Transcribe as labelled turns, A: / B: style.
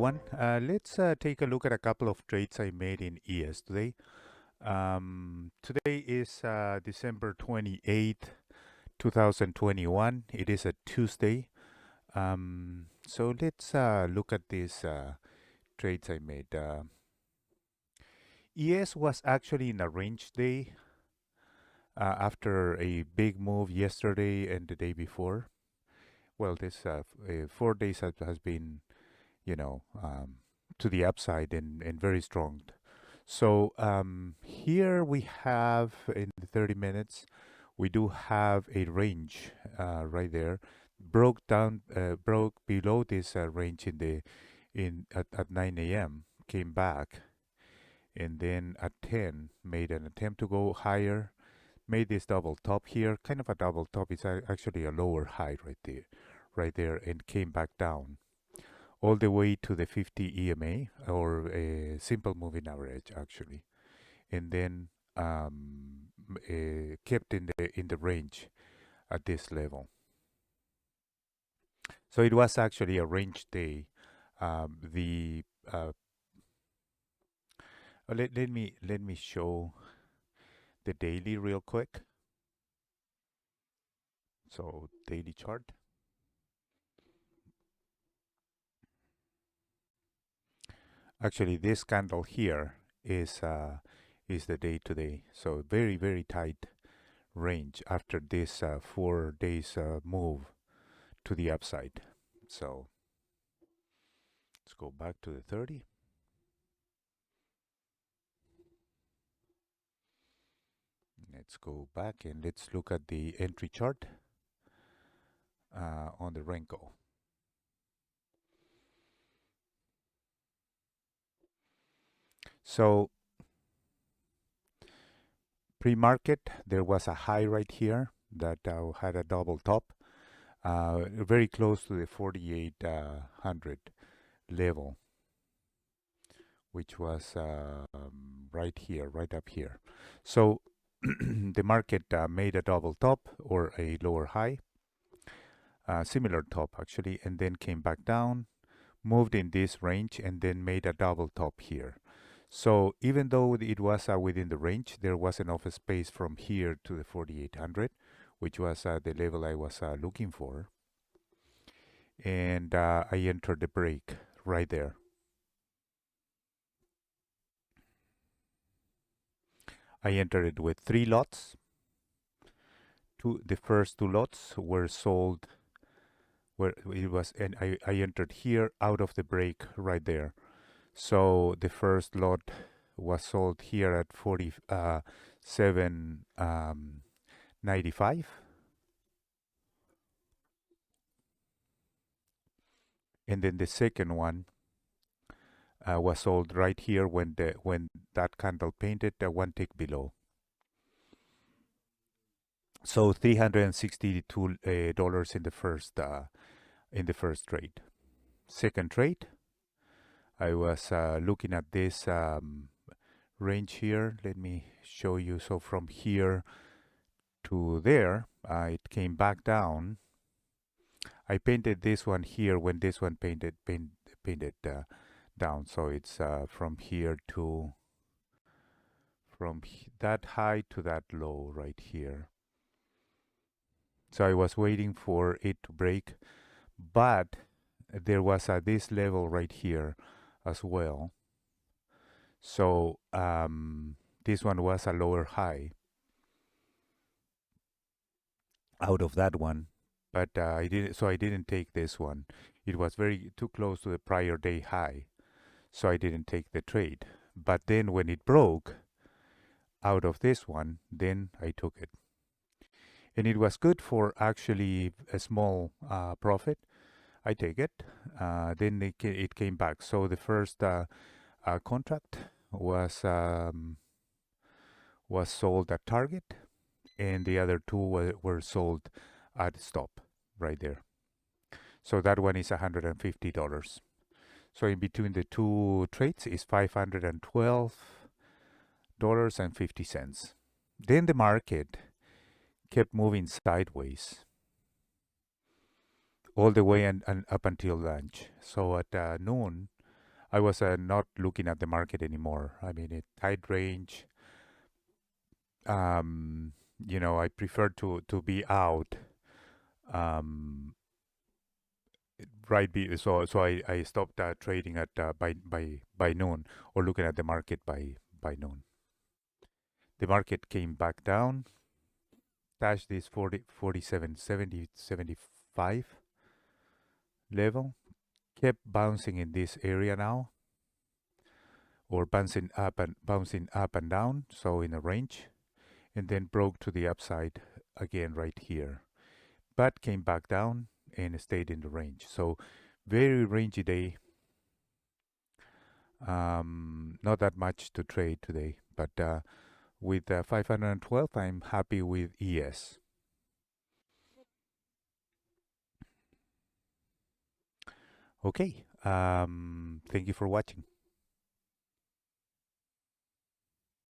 A: everyone. Let's take a look at a couple of trades I made in ES today. Today is December 28th, 2021. It is a Tuesday. So let's look at these trades I made. ES was actually in a range day after a big move yesterday and the day before. Well, this 4 days has been, to the upside and very strong. So here we have in the 30 minutes, we do have a range right there. Broke below this range at 9 a.m. Came back, and then at 10 made an attempt to go higher. Made this double top here, kind of a double top. It's actually a lower high right there, and came back down all the way to the 50 EMA or a simple moving average actually, and then kept in the range at this level. So it was actually a range day. Let me show the daily real quick. So daily chart. Actually, this candle here is the day today. So very tight range after this 4 days move to the upside. So let's go back to the 30. Let's go back and let's look at the entry chart on the Renko. So pre-market, there was a high right here that had a double top, very close to the 4,800 level, which was right here, right up here. So the market made a double top or a lower high, similar top actually, and then came back down, moved in this range, and then made a double top here. So even though it was within the range, there was enough space from here to the 4,800, which was the level I was looking for. And I entered the break right there. I entered it with 3 lots. The first 2 lots were sold where it was, and I entered here out of the break right there. So the first lot was sold here at 47.95, and then the second one was sold right here when that candle painted 1 tick below. So $362 in the first trade. Second trade, I was looking at this range here. Let me show you. So from here to there, it came back down. I painted this one here when this one painted down. So it's from here to that high to that low right here. So I was waiting for it to break, but there was this level right here as well. So this one was a lower high out of that one, but I didn't take this one. It was too close to the prior day high, so I didn't take the trade. But then when it broke out of this one, then I took it, and it was good for actually a small profit. I take it. Then it came back. So the first contract was sold at target, and the other 2 were sold at stop right there. So that one is $150. So in between the 2 trades is $512.50. Then the market kept moving sideways all the way and up until lunch. So at noon, I was not looking at the market anymore. I mean, a tight range. Um, I prefer to be out. Um, so I stopped trading at by noon, or looking at the market by noon. The market came back down, touched this 47, 70, 75 level, kept bouncing in this area now, or bouncing up and down, so in a range, and then broke to the upside again right here, but came back down and stayed in the range. So very rangy day. Not that much to trade today, but with 512, I'm happy with ES. Okay. Thank you for watching.